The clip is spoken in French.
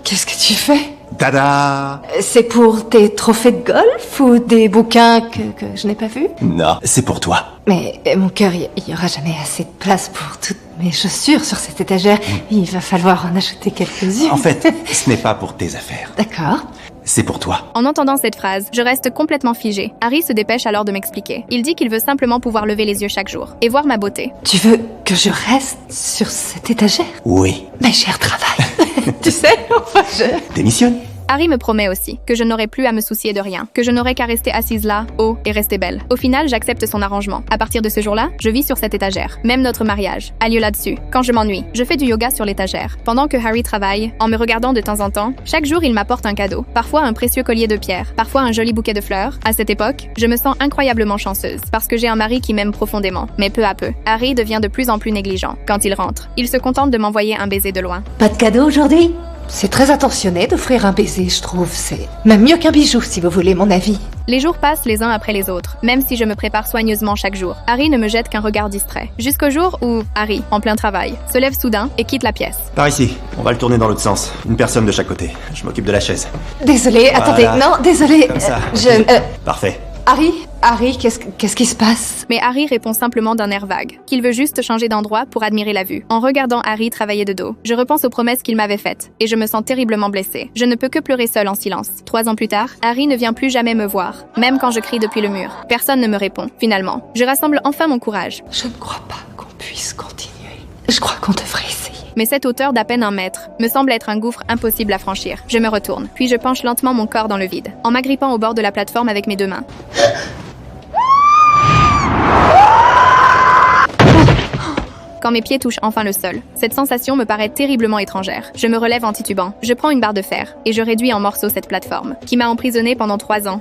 Qu'est-ce que tu fais? Tada! C'est pour tes trophées de golf ou des bouquins que je n'ai pas vus? Non, c'est pour toi. Mais mon cœur, il y aura jamais assez de place pour toutes mes chaussures sur cette étagère. Il va falloir en acheter quelques-unes. En fait, ce n'est pas pour tes affaires. D'accord. C'est pour toi. En entendant cette phrase, je reste complètement figée. Harry se dépêche alors de m'expliquer. Il dit qu'il veut simplement pouvoir lever les yeux chaque jour et voir ma beauté. Tu veux que je reste sur cette étagère? Oui. Mais j'ai un travail. Tu sais, enfin Démissionne. Harry me promet aussi que je n'aurai plus à me soucier de rien, que je n'aurai qu'à rester assise là, haut et rester belle. Au final, j'accepte son arrangement. À partir de ce jour-là, je vis sur cette étagère. Même notre mariage a lieu là-dessus. Quand je m'ennuie, je fais du yoga sur l'étagère. Pendant que Harry travaille, en me regardant de temps en temps, chaque jour il m'apporte un cadeau. Parfois un précieux collier de pierre, parfois un joli bouquet de fleurs. À cette époque, je me sens incroyablement chanceuse parce que j'ai un mari qui m'aime profondément. Mais peu à peu, Harry devient de plus en plus négligent. Quand il rentre, il se contente de m'envoyer un baiser de loin. Pas de cadeau aujourd'hui? C'est très attentionné d'offrir un baiser, je trouve. C'est même mieux qu'un bijou, si vous voulez mon avis. Les jours passent les uns après les autres, même si je me prépare soigneusement chaque jour. Harry ne me jette qu'un regard distrait. Jusqu'au jour où Harry, en plein travail, se lève soudain et quitte la pièce. Par ici. On va le tourner dans l'autre sens. Une personne de chaque côté. Je m'occupe de la chaise. Désolée, attendez, non, désolée. Comme ça. Parfait. Harry, qu'est-ce qui se passe? Mais Harry répond simplement d'un air vague, qu'il veut juste changer d'endroit pour admirer la vue. En regardant Harry travailler de dos, je repense aux promesses qu'il m'avait faites, et je me sens terriblement blessée. Je ne peux que pleurer seule en silence. 3 ans plus tard, Harry ne vient plus jamais me voir, même quand je crie depuis le mur. Personne ne me répond. Finalement, je rassemble enfin mon courage. Je ne crois pas qu'on puisse continuer. Je crois qu'on devrait essayer. Mais cette hauteur d'à peine 1 mètre me semble être un gouffre impossible à franchir. Je me retourne, puis je penche lentement mon corps dans le vide, en m'agrippant au bord de la plateforme avec mes 2 mains. Quand mes pieds touchent enfin le sol, cette sensation me paraît terriblement étrangère. Je me relève en titubant, je prends une barre de fer et je réduis en morceaux cette plateforme, qui m'a emprisonnée pendant 3 ans